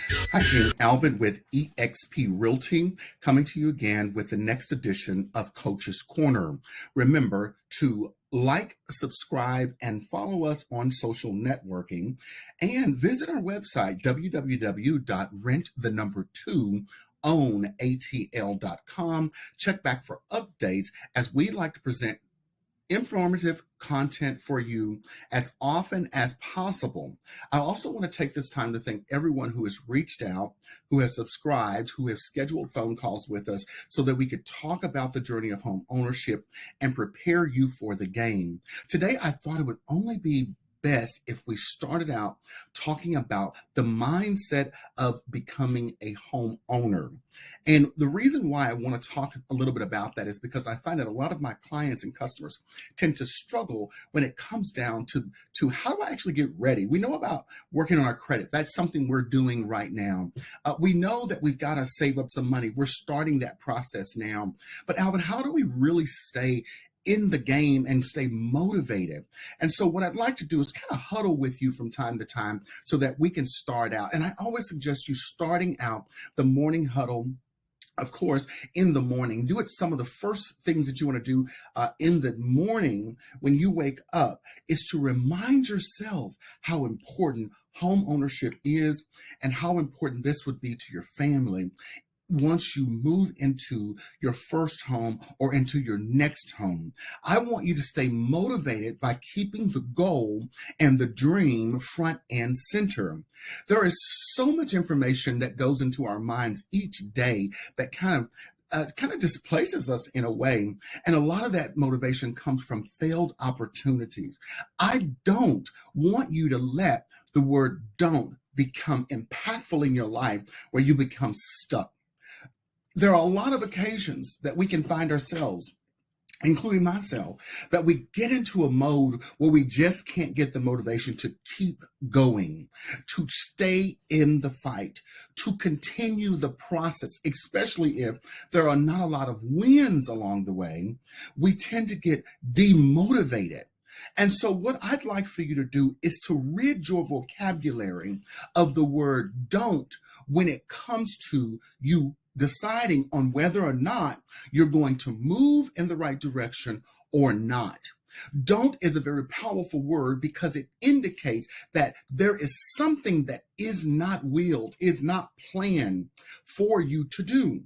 Hi, Gene Alvin with eXp Realty, coming to you again with the next edition of Coach's Corner. Remember to like, subscribe, and follow us on social networking, and visit our website, www.rentthe2ownatl.com. Check back for updates as we like to present informative content for you as often as possible. I also want to take this time to thank everyone who has reached out, who has subscribed, who have scheduled phone calls with us so that we could talk about the journey of home ownership and prepare you for the game. Today, I thought it would only be best if we started out talking about the mindset of becoming a homeowner. And the reason why I want to talk a little bit about that is because I find that a lot of my clients and customers tend to struggle when it comes down to how do I actually get ready? We know about working on our credit. That's something we're doing right now. We know that we've got to save up some money. We're starting that process now. But Alvin, how do we really stay in the game and stay motivated? And so what I'd like to do is kind of huddle with you from time to time so that we can start out. And I always suggest you starting out the morning huddle, of course, in the morning. Do it some of the first things that you want to do in the morning when you wake up is to remind yourself how important home ownership is and how important this would be to your family once you move into your first home or into your next home. I want you to stay motivated by keeping the goal and the dream front and center. There is so much information that goes into our minds each day that kind of displaces us in a way. And a lot of that motivation comes from failed opportunities. I don't want you to let the word don't become impactful in your life where you become stuck. There are a lot of occasions that we can find ourselves, including myself, that we get into a mode where we just can't get the motivation to keep going, to stay in the fight, to continue the process, especially if there are not a lot of wins along the way. We tend to get demotivated. And so what I'd like for you to do is to rid your vocabulary of the word don't when it comes to you deciding on whether or not you're going to move in the right direction or not. Don't is a very powerful word because it indicates that there is something that is not willed, is not planned for you to do.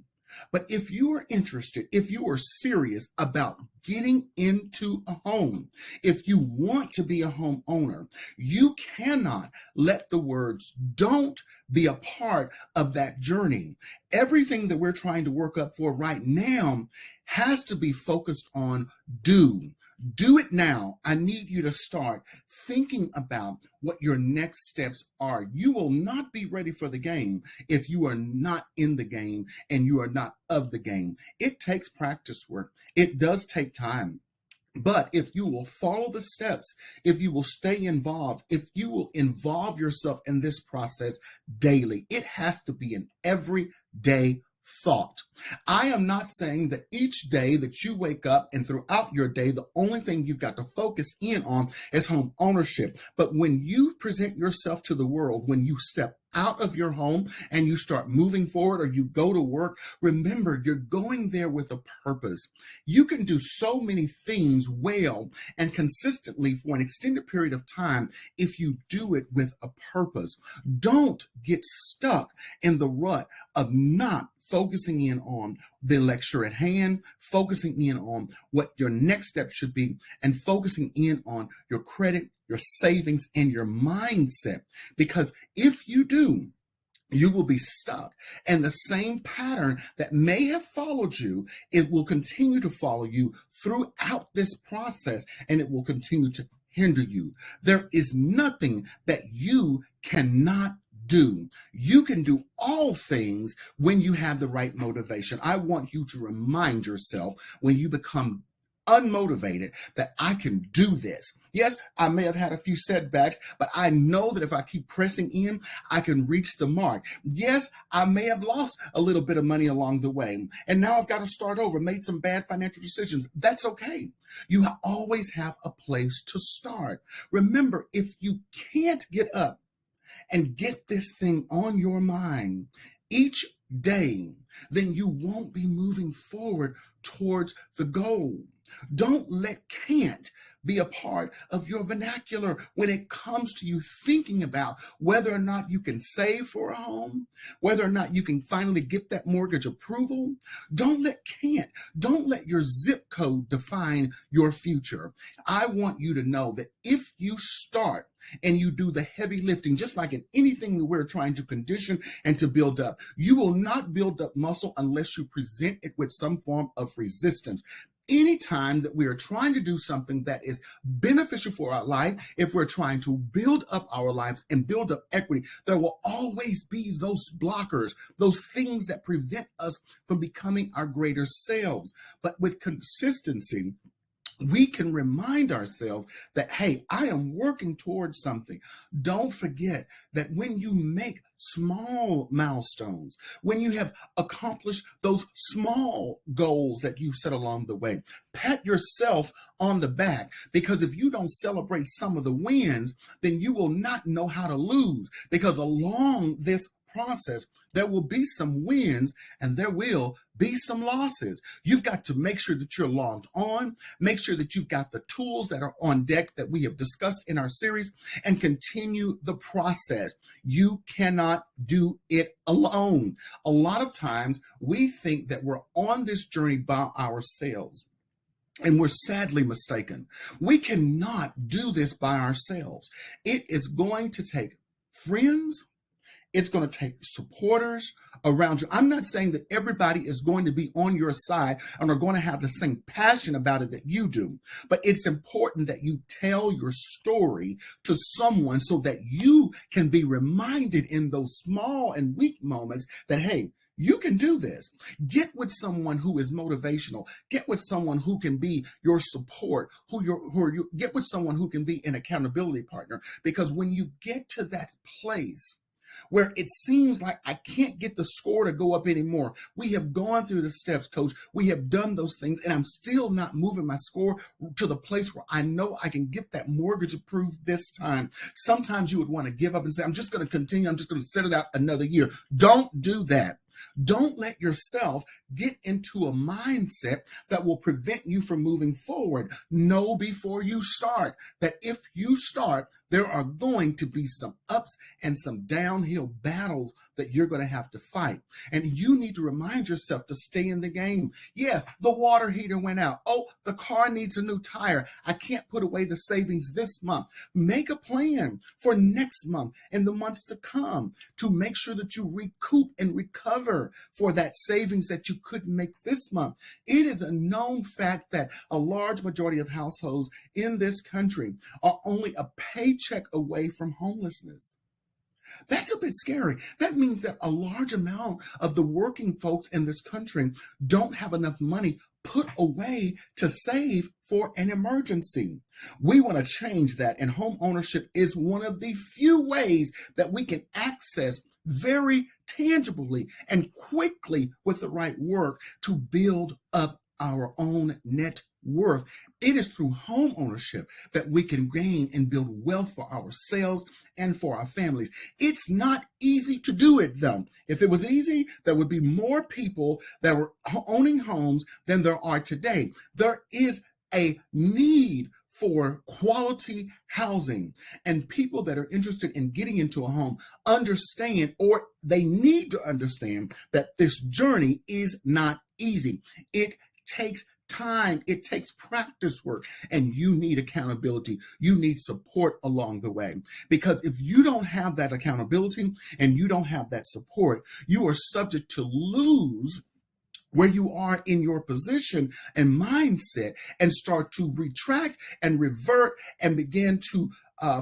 But if you are interested, if you are serious about getting into a home, if you want to be a homeowner, you cannot let the words don't be a part of that journey. Everything that we're trying to work up for right now has to be focused on do. Do it now. I need you to start thinking about what your next steps are. You will not be ready for the game if you are not in the game and you are not of the game. It takes practice work. It does take time. But if you will follow the steps, if you will stay involved, if you will involve yourself in this process daily, it has to be an everyday thought. I am not saying that each day that you wake up and throughout your day, the only thing you've got to focus in on is home ownership. But when you present yourself to the world, when you step out of your home and you start moving forward or you go to work, remember you're going there with a purpose. You can do so many things well and consistently for an extended period of time if you do it with a purpose. Don't get stuck in the rut of not focusing in on the lecture at hand, focusing in on what your next step should be, and focusing in on your credit, your savings, and your mindset. Because if you do, you will be stuck. And the same pattern that may have followed you, it will continue to follow you throughout this process, and it will continue to hinder you. There is nothing that you cannot do. You can do all things when you have the right motivation. I want you to remind yourself when you become unmotivated that I can do this. Yes, I may have had a few setbacks, but I know that if I keep pressing in, I can reach the mark. Yes, I may have lost a little bit of money along the way, and now I've got to start over, made some bad financial decisions. That's okay. You always have a place to start. Remember, if you can't get up and get this thing on your mind each day, then you won't be moving forward towards the goal. Don't let can't be a part of your vernacular when it comes to you thinking about whether or not you can save for a home, whether or not you can finally get that mortgage approval. Don't let can't, don't let your zip code define your future. I want you to know that if you start and you do the heavy lifting, just like in anything that we're trying to condition and to build up, you will not build up muscle unless you present it with some form of resistance. Anytime that we are trying to do something that is beneficial for our life, if we're trying to build up our lives and build up equity, there will always be those blockers, those things that prevent us from becoming our greater selves. But with consistency, we can remind ourselves that, hey, I am working towards something. Don't forget that when you make small milestones, when you have accomplished those small goals that you set along the way, pat yourself on the back, because if you don't celebrate some of the wins, then you will not know how to lose, because along this process, there will be some wins and there will be some losses. You've got to make sure that you're logged on, make sure that you've got the tools that are on deck that we have discussed in our series, and continue the process. You cannot do it alone. A lot of times we think that we're on this journey by ourselves, and we're sadly mistaken. We cannot do this by ourselves. It is going to take friends. It's going to take supporters around you. I'm not saying that everybody is going to be on your side and are going to have the same passion about it that you do, but it's important that you tell your story to someone so that you can be reminded in those small and weak moments that, hey, you can do this. Get with someone who is motivational. Get with someone who can be your support, get with someone who can be an accountability partner, because when you get to that place where it seems like I can't get the score to go up anymore. We have gone through the steps, coach. We have done those things, and I'm still not moving my score to the place where I know I can get that mortgage approved this time. Sometimes you would want to give up and say, I'm just going to continue. I'm just going to set it out another year. Don't do that. Don't let yourself get into a mindset that will prevent you from moving forward. Know before you start that if you start, there are going to be some ups and some downhill battles that you're going to have to fight. And you need to remind yourself to stay in the game. Yes, the water heater went out. Oh, the car needs a new tire. I can't put away the savings this month. Make a plan for next month and the months to come to make sure that you recoup and recover for that savings that you couldn't make this month. It is a known fact that a large majority of households in this country are only a paycheck away from homelessness. That's a bit scary. That means that a large amount of the working folks in this country don't have enough money put away to save for an emergency. We want to change that, and home ownership is one of the few ways that we can access very tangibly and quickly with the right work to build up our own net worth. It is through home ownership that we can gain and build wealth for ourselves and for our families. It's not easy to do it, though. If it was easy, there would be more people that were owning homes than there are today. There is a need for quality housing, and people that are interested in getting into a home understand, or they need to understand, that this journey is not easy. It takes time, it takes practice work, and you need accountability. You need support along the way, because if you don't have that accountability and you don't have that support, you are subject to lose where you are in your position and mindset and start to retract and revert and begin to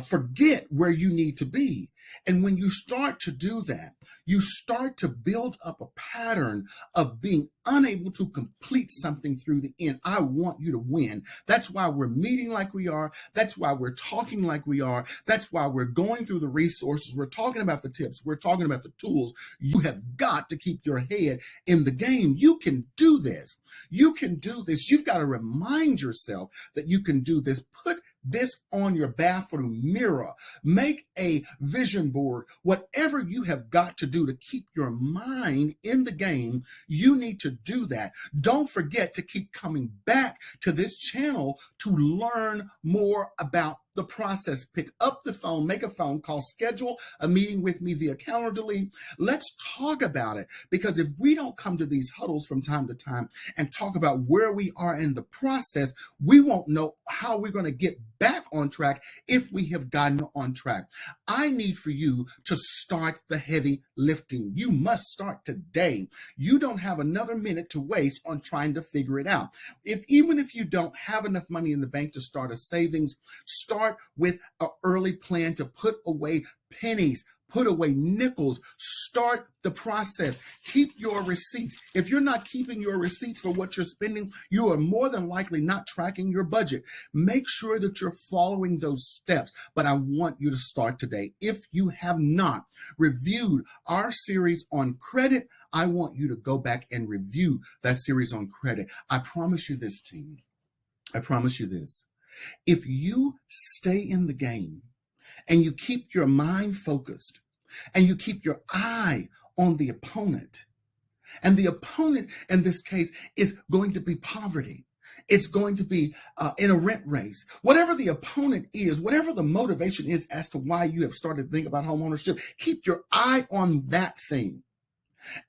forget where you need to be. And when you start to do that, you start to build up a pattern of being unable to complete something through the end. I want you to win. That's why we're meeting like we are. That's why we're talking like we are. That's why we're going through the resources. We're talking about the tips. We're talking about the tools. You have got to keep your head in the game. You can do this. You can do this. You've got to remind yourself that you can do this. Put this on your bathroom mirror. Make a vision board. Whatever you have got to do to keep your mind in the game, you need to do that. Don't forget to keep coming back to this channel to learn more about the process. Pick up the phone, make a phone call, schedule a meeting with me via Calendly. Let's talk about it, because if we don't come to these huddles from time to time and talk about where we are in the process, we won't know how we're going to get back on track if we have gotten on track. I need for you to start the heavy lifting. You must start today. You don't have another minute to waste on trying to figure it out. Even if you don't have enough money in the bank to start a savings, start with an early plan to put away pennies, put away nickels. Start the process. Keep your receipts. If you're not keeping your receipts for what you're spending, you are more than likely not tracking your budget. Make sure that you're following those steps. But I want you to start today. If you have not reviewed our series on credit, I want you to go back and review that series on credit. I promise you this, team. I promise you this. If you stay in the game and you keep your mind focused and you keep your eye on the opponent, and the opponent in this case is going to be poverty. It's going to be in a rent race. Whatever the opponent is, whatever the motivation is as to why you have started to think about home ownership, keep your eye on that thing.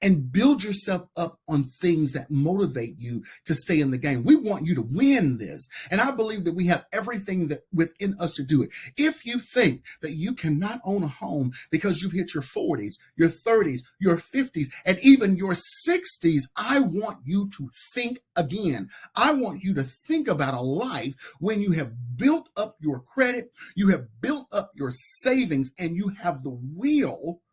And build yourself up on things that motivate you to stay in the game. We want you to win this. And I believe that we have everything that within us to do it. If you think that you cannot own a home because you've hit your 40s, your 30s, your 50s, and even your 60s, I want you to think again. I want you to think about a life when you have built up your credit, you have built up your savings, and you have the will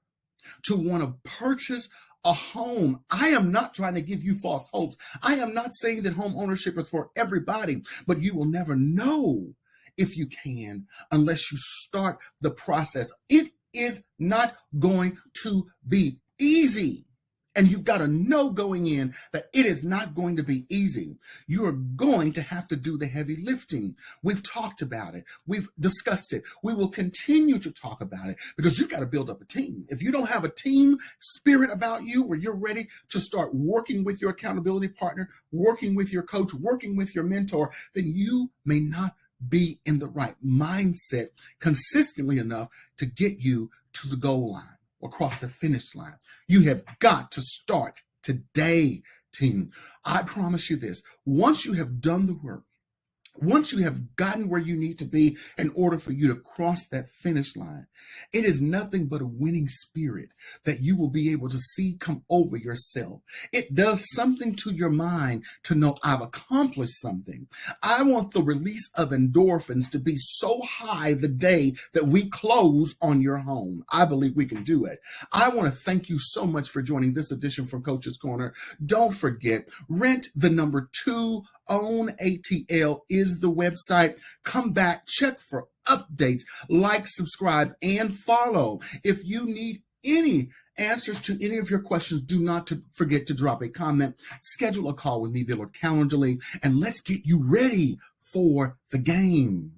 to want to purchase a home. I am not trying to give you false hopes. I am not saying that home ownership is for everybody, but you will never know if you can unless you start the process. It is not going to be easy. And you've got to know going in that it is not going to be easy. You are going to have to do the heavy lifting. We've talked about it. We've discussed it. We will continue to talk about it because you've got to build up a team. If you don't have a team spirit about you where you're ready to start working with your accountability partner, working with your coach, working with your mentor, then you may not be in the right mindset consistently enough to get you to the goal line. Across the finish line. You have got to start today, team. I promise you this. Once you have done the work, once you have gotten where you need to be in order for you to cross that finish line, it is nothing but a winning spirit that you will be able to see come over yourself. It does something to your mind to know I've accomplished something. I want the release of endorphins to be so high the day that we close on your home. I believe we can do it. I want to thank you so much for joining this edition from Coach's Corner. Don't forget, rent the number 2 Own ATL is the website. Come back, check for updates, like, subscribe, and follow. If you need any answers to any of your questions, do not forget to drop a comment, schedule a call with me via Calendly, and let's get you ready for the game.